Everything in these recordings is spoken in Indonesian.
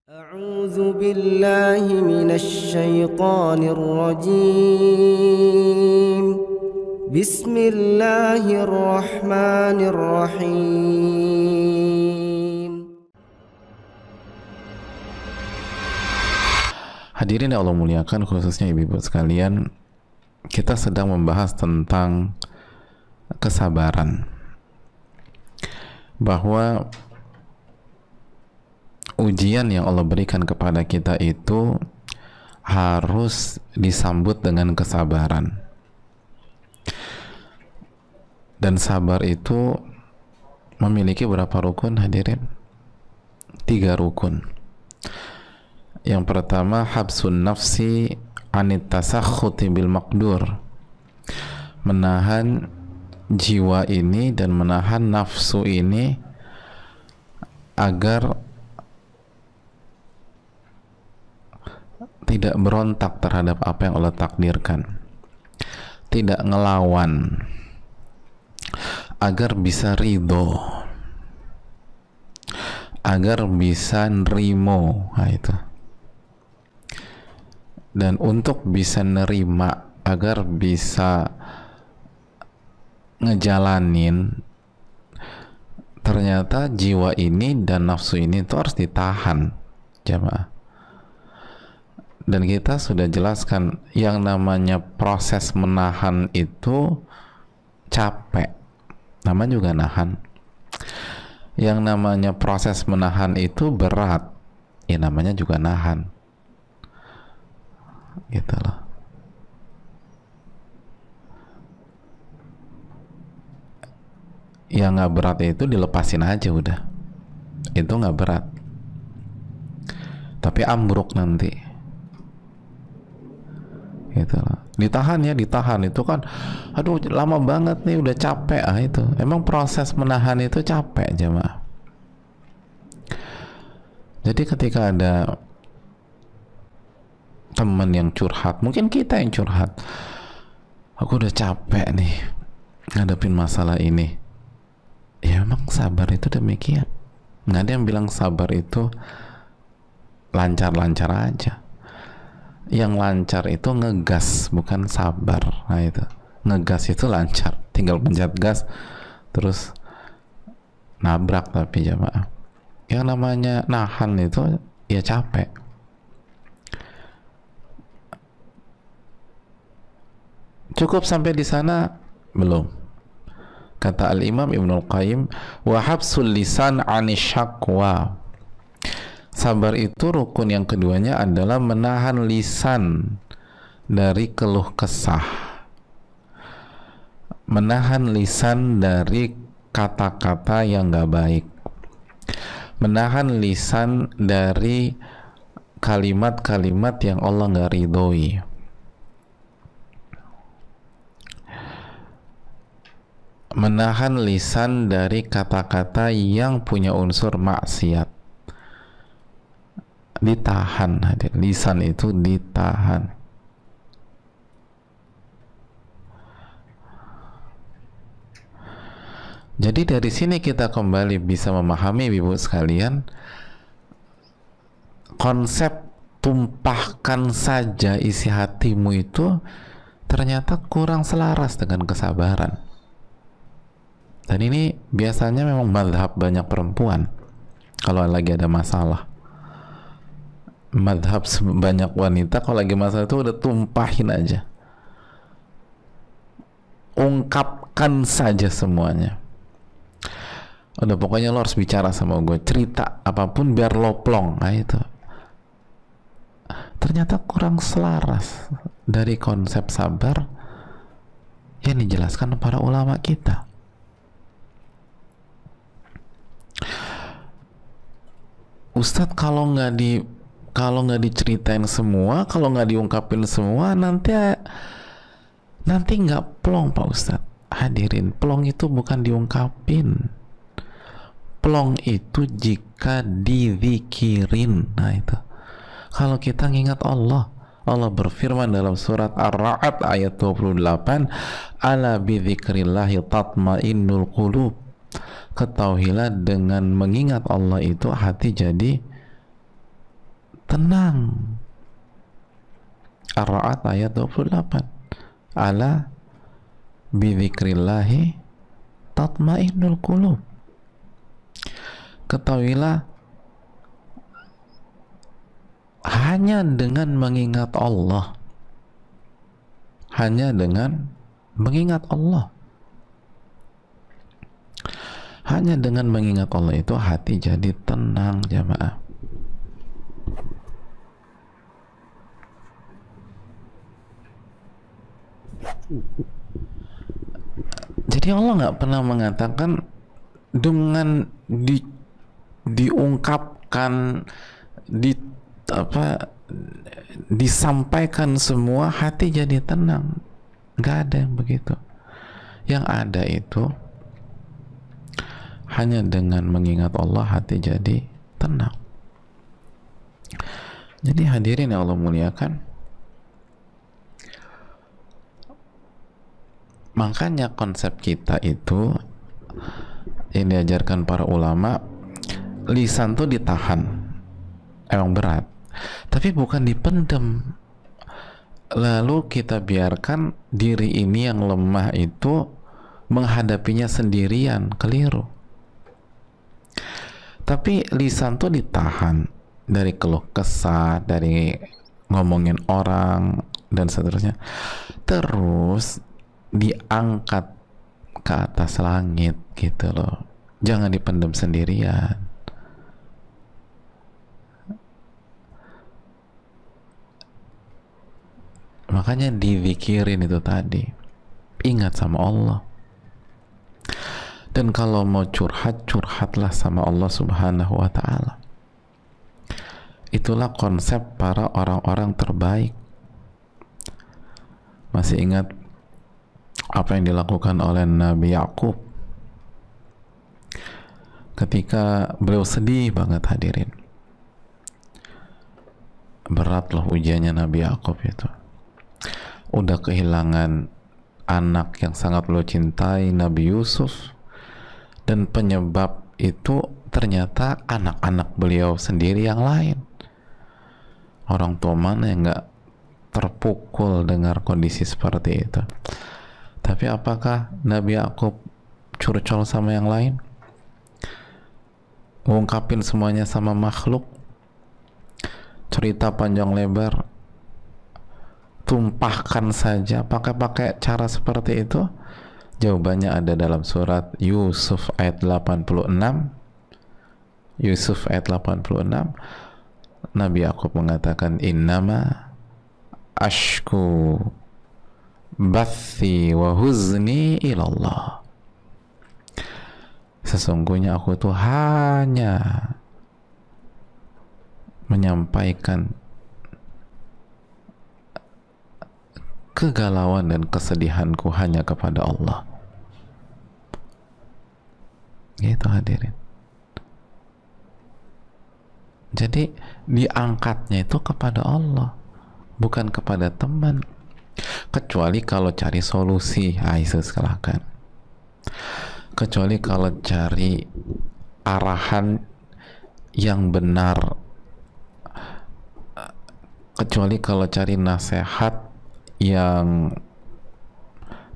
أعوذ بالله من الشيطان الرجيم بسم الله الرحمن الرحيم. Hadirin yang Allah muliakan, khususnya ibu-ibu sekalian, kita sedang membahas tentang kesabaran, bahwa ujian yang Allah berikan kepada kita itu harus disambut dengan kesabaran. Dan sabar itu memiliki berapa rukun, hadirin? 3 rukun. Yang pertama, habsun nafsi anit tasakhuti bil maqdur, menahan jiwa ini dan menahan nafsu ini agar tidak berontak terhadap apa yang Allah takdirkan, tidak ngelawan, agar bisa ridho, agar bisa nerimo. Nah, itu. Dan untuk bisa nerima, agar bisa ngejalanin, ternyata jiwa ini dan nafsu ini itu harus ditahan, jamaah. Dan kita sudah jelaskan, yang namanya proses menahan itu capek, nama juga nahan. Yang namanya proses menahan itu berat, ya namanya juga nahan, gitu loh. Yang nggak berat itu dilepasin aja udah, itu nggak berat, tapi ambruk nanti, gitu loh. Ditahan ya, ditahan itu kan, aduh lama banget nih, udah capek. Itu emang proses menahan itu capek, jemaah. Jadi ketika ada teman yang curhat, mungkin kita yang curhat, aku udah capek nih ngadepin masalah ini, ya emang sabar itu demikian. Nggak ada yang bilang sabar itu lancar-lancar aja. Yang lancar itu ngegas, bukan sabar. Nah, itu ngegas itu lancar, tinggal pencet gas terus nabrak. Tapi jamaah, yang namanya nahan itu ya capek. Cukup sampai di sana? Belum. Kata Al-Imam Ibnul Qayyim, wa habsul lisan 'anis syakwa. Sabar itu rukun yang keduanya adalah menahan lisan dari keluh kesah, menahan lisan dari kata-kata yang gak baik, menahan lisan dari kalimat-kalimat yang Allah gak ridhoi, menahan lisan dari kata-kata yang punya unsur maksiat. Ditahan, lisan itu ditahan. Jadi dari sini kita kembali bisa memahami, ibu sekalian, konsep tumpahkan saja isi hatimu itu ternyata kurang selaras dengan kesabaran. Dan ini biasanya memang mazhab banyak perempuan kalau lagi ada masalah. Madhab banyak wanita kalau lagi masalah itu udah tumpahin aja, ungkapkan saja semuanya. Udah pokoknya lo harus bicara sama gue, cerita apapun biar lo plong. Nah, itu ternyata kurang selaras dari konsep sabar yang dijelaskan para ulama kita. Ustadz, kalau nggak diceritain semua, kalau nggak diungkapin semua, nanti nggak plong, Pak Ustadz. Hadirin, plong itu bukan diungkapin. Plong itu jika dizikirin. Nah, itu kalau kita ngingat Allah. Allah berfirman dalam surat Ar-Ra'd ayat 28, ala bidzikrillahi tatmainnul qulub. Ketahuilah dengan mengingat Allah itu hati jadi tenang. Ar-Ra'd ayat 28. Ala bidzikrillahi tatmainnul qulub. Ketahuilah, hanya dengan mengingat Allah, hanya dengan mengingat Allah, hanya dengan mengingat Allah itu hati jadi tenang, jamaah. Jadi Allah nggak pernah mengatakan dengan diungkapkan, disampaikan semua hati jadi tenang. Nggak ada yang begitu. Yang ada itu hanya dengan mengingat Allah hati jadi tenang. Jadi hadirin yang Allah muliakan, makanya konsep kita itu yang diajarkan para ulama, lisan tuh ditahan, emang berat, tapi bukan dipendem lalu kita biarkan diri ini yang lemah itu menghadapinya sendirian. Keliru. Tapi lisan tuh ditahan dari keluh kesah, dari ngomongin orang dan seterusnya, terus diangkat ke atas langit gitu loh. Jangan dipendam sendirian. Makanya dizikirin itu tadi, ingat sama Allah. Dan kalau mau curhat, curhatlah sama Allah Subhanahu wa ta'ala. Itulah konsep para orang-orang terbaik. Masih ingat apa yang dilakukan oleh Nabi Yakub ketika beliau sedih banget, hadirin. Berat loh ujiannya Nabi Yakub itu. Udah kehilangan anak yang sangat beliau cintai, Nabi Yusuf, dan penyebab itu ternyata anak-anak beliau sendiri yang lain. Orang tua mana yang gak terpukul dengar kondisi seperti itu? Tapi apakah Nabi Yakub curcol sama yang lain? Ngungkapin semuanya sama makhluk? Cerita panjang lebar, tumpahkan saja pakai cara seperti itu? Jawabannya ada dalam surat Yusuf ayat 86. Yusuf ayat 86, Nabi Yakub mengatakan, innama ashku bathi wa huzni ilallah. Sesungguhnya aku tuh hanya menyampaikan kegalauan dan kesedihanku hanya kepada Allah. Gitu hadirin. Jadi diangkatnya itu kepada Allah, bukan kepada teman. Kecuali kalau cari solusi, itu silakan. Kecuali kalau cari arahan yang benar, kecuali kalau cari nasihat yang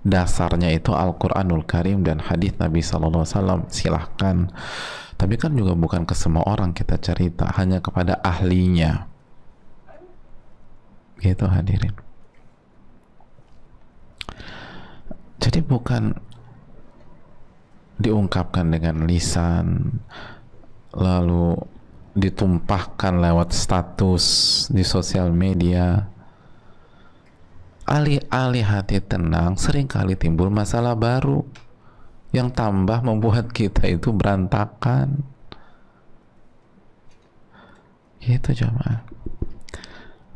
dasarnya itu Al-Quranul Karim dan hadis Nabi SAW, silahkan. Tapi kan juga bukan ke semua orang kita cerita, hanya kepada ahlinya. Gitu hadirin. Jadi bukan diungkapkan dengan lisan, lalu ditumpahkan lewat status di sosial media. Alih-alih hati tenang, seringkali timbul masalah baru yang tambah membuat kita itu berantakan. Gitu jamaah.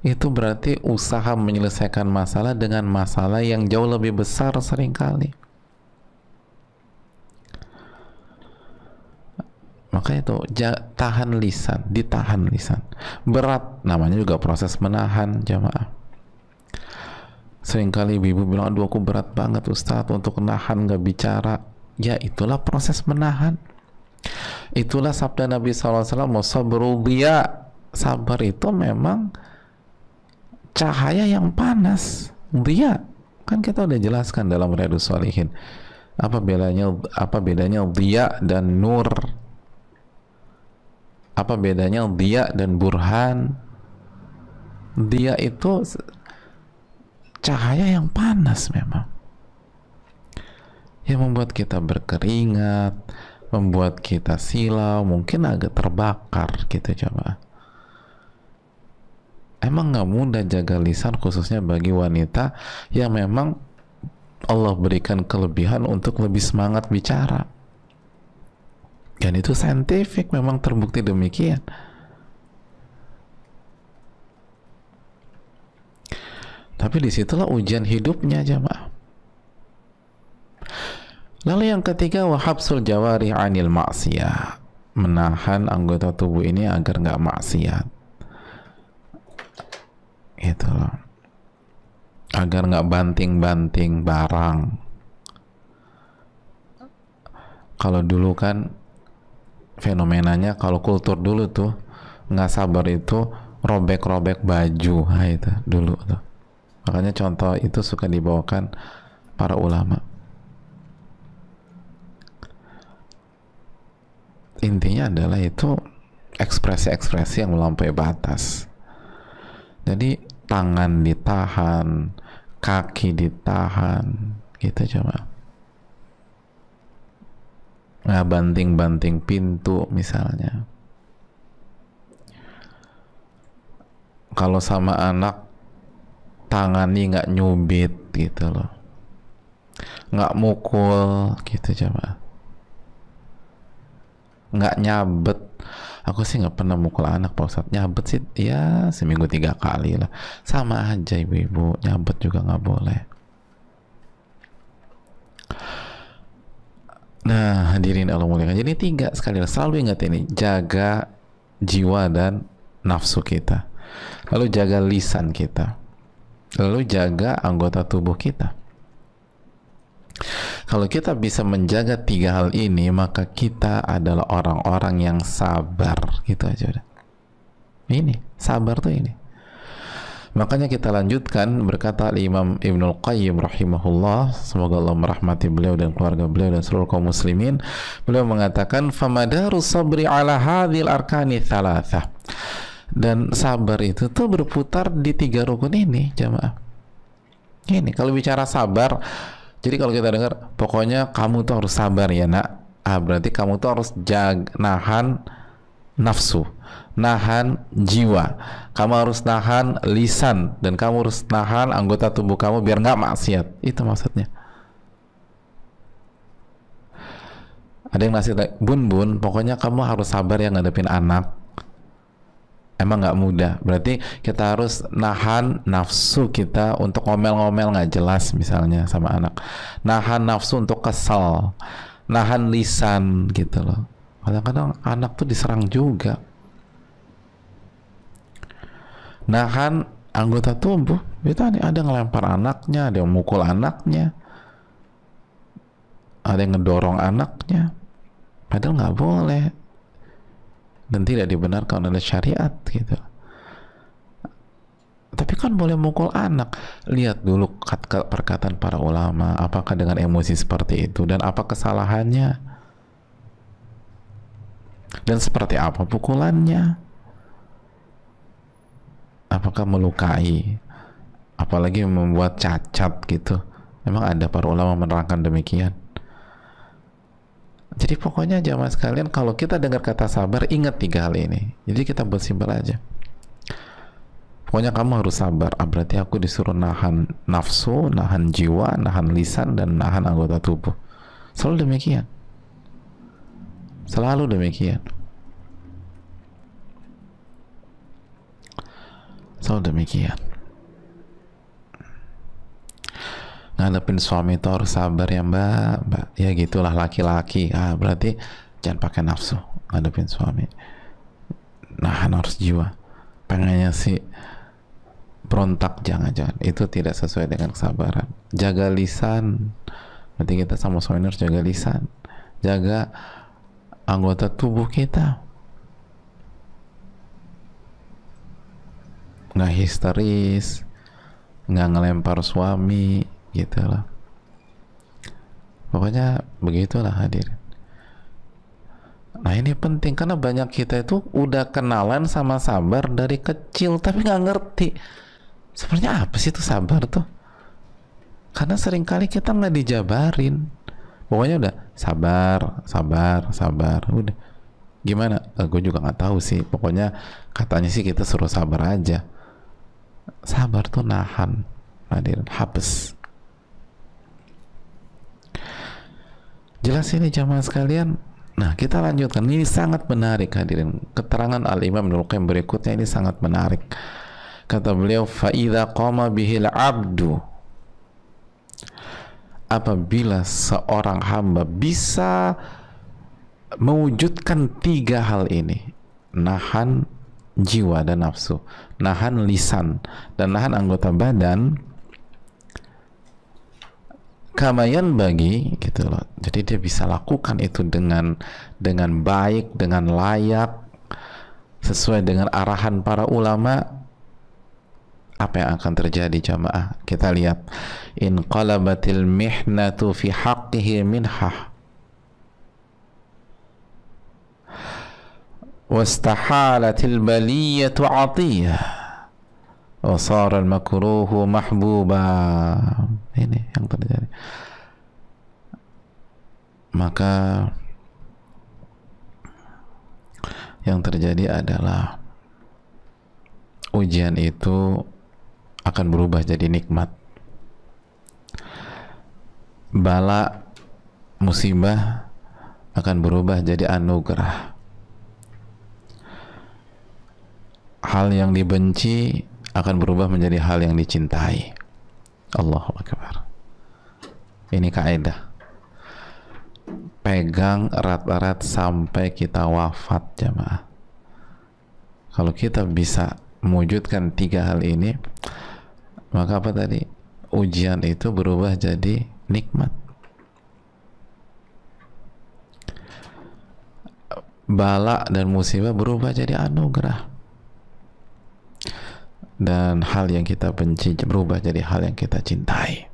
Itu berarti usaha menyelesaikan masalah dengan masalah yang jauh lebih besar seringkali. Maka itu tahan lisan, ditahan lisan. Berat, namanya juga proses menahan jamaah. Seringkali ibu bilang, aduh aku berat banget Ustadz untuk menahan gak bicara. Ya itulah proses menahan. Itulah sabda Nabi SAW, sabrul diya, sabar itu memang cahaya yang panas, dia kan kita udah jelaskan dalam Riyadhus Shalihin apa bedanya dia dan nur, apa bedanya dia dan burhan. Dia itu cahaya yang panas memang, yang membuat kita berkeringat, membuat kita silau, mungkin agak terbakar gitu. Coba, emang nggak mudah jaga lisan, khususnya bagi wanita yang memang Allah berikan kelebihan untuk lebih semangat bicara, dan itu saintifik, memang terbukti demikian. Tapi disitulah ujian hidupnya, jamaah. Lalu yang ketiga, wahabsul jawari anil maksiyah, menahan anggota tubuh ini agar nggak maksiat, gitu loh, agar nggak banting-banting barang. Kalau dulu kan fenomenanya, kalau kultur dulu tuh nggak sabar itu robek-robek baju, nah itu dulu tuh. Makanya contoh itu suka dibawakan para ulama. Intinya adalah itu ekspresi-ekspresi yang melampaui batas. Jadi tangan ditahan, kaki ditahan, gitu coba. Nah, banting-banting pintu misalnya. Kalau sama anak, tangannya nggak nyubit gitu loh, nggak mukul gitu coba, nggak nyabet. Aku sih nggak pernah mukul anak, Pak Ustadz. Nyabet sih ya seminggu 3 kali lah, sama aja ibu-ibu, nyabet juga nggak boleh. Nah, hadirin Allah muliakan, jadi 3 sekali lagi, selalu ingat ini, jaga jiwa dan nafsu kita, lalu jaga lisan kita, lalu jaga anggota tubuh kita. Kalau kita bisa menjaga 3 hal ini, maka kita adalah orang-orang yang sabar. Gitu aja udah. Ini, sabar tuh ini. Makanya kita lanjutkan, berkata Imam Ibnul Qayyim rahimahullah, semoga Allah merahmati beliau dan keluarga beliau dan seluruh kaum muslimin. Beliau mengatakan, "Famadaru sabri ala hadhil arkani thalathah." Dan sabar itu tuh berputar di 3 rukun ini, jamaah. Ini kalau bicara sabar, jadi kalau kita dengar, pokoknya kamu tuh harus sabar ya nak, berarti kamu tuh harus nahan nafsu, nahan jiwa, kamu harus nahan lisan, dan kamu harus nahan anggota tubuh kamu biar nggak maksiat. Itu maksudnya. Ada yang ngasih, bun, pokoknya kamu harus sabar ya ngadepin anak. Emang nggak mudah, berarti kita harus nahan nafsu kita untuk ngomel-ngomel nggak jelas misalnya sama anak, nahan nafsu untuk kesal, nahan lisan gitu loh. Kadang-kadang anak tuh diserang juga. Nahan anggota tubuh, itu ada yang ngelempar anaknya, ada yang mukul anaknya, ada yang ngedorong anaknya, padahal nggak boleh dan tidak dibenarkan oleh syariat gitu. Tapi kan boleh mukul anak. Lihat dulu perkataan para ulama, apakah dengan emosi seperti itu, dan apa kesalahannya, dan seperti apa pukulannya, apakah melukai, apalagi membuat cacat gitu. Memang ada para ulama menerangkan demikian. Jadi pokoknya jamaah sekalian, kalau kita dengar kata sabar, ingat 3 hal ini. Jadi kita buat simpel aja. Pokoknya kamu harus sabar. Berarti aku disuruh nahan nafsu, nahan jiwa, nahan lisan, dan nahan anggota tubuh. Selalu demikian. Selalu demikian. Selalu demikian. Ngadepin suami itu harus sabar ya mbak, ya gitulah laki-laki. Berarti jangan pakai nafsu ngadepin suami, nahan harus jiwa. Pengennya sih berontak, jangan, itu tidak sesuai dengan kesabaran. Jaga lisan, berarti kita sama suami harus jaga lisan, jaga anggota tubuh kita. nggak histeris, nggak ngelempar suami gitu loh. Pokoknya begitulah hadirin. Nah ini penting karena banyak kita itu udah kenalan sama sabar dari kecil tapi nggak ngerti sebenarnya apa sih itu sabar tuh, karena seringkali kita nggak dijabarin. Pokoknya udah sabar, sabar, sabar, udah. Gimana? Gue juga nggak tahu sih. Pokoknya katanya sih kita suruh sabar aja. Sabar tuh nahan, hadirin, habes. Jelas ini jamaah sekalian. Nah kita lanjutkan. Ini sangat menarik hadirin. Keterangan Al-Imam Ibnul Qayyim berikutnya ini sangat menarik. Kata beliau, فَإِذَا قَامَ بِهِ الْعَبْدُ, apabila seorang hamba bisa mewujudkan 3 hal ini, nahan jiwa dan nafsu, nahan lisan, dan nahan anggota badan, kamayan bagi gitu loh. Jadi dia bisa lakukan itu dengan baik, dengan layak, sesuai dengan arahan para ulama. Apa yang akan terjadi jamaah? Kita lihat, in qalabatil mihnatu fi haqqihi minhah wastahalatil baliyatu atiyah wa sara al makruhu mahbuba. Ini yang terjadi. Maka yang terjadi adalah ujian itu akan berubah jadi nikmat. Bala, musibah akan berubah jadi anugerah. Hal yang dibenci akan berubah menjadi hal yang dicintai. Allahu Akbar. Ini kaidah. Pegang erat-erat sampai kita wafat jamaah. Kalau kita bisa mewujudkan 3 hal ini, maka apa tadi? Ujian itu berubah jadi nikmat. Bala dan musibah berubah jadi anugerah. Dan hal yang kita benci berubah jadi hal yang kita cintai.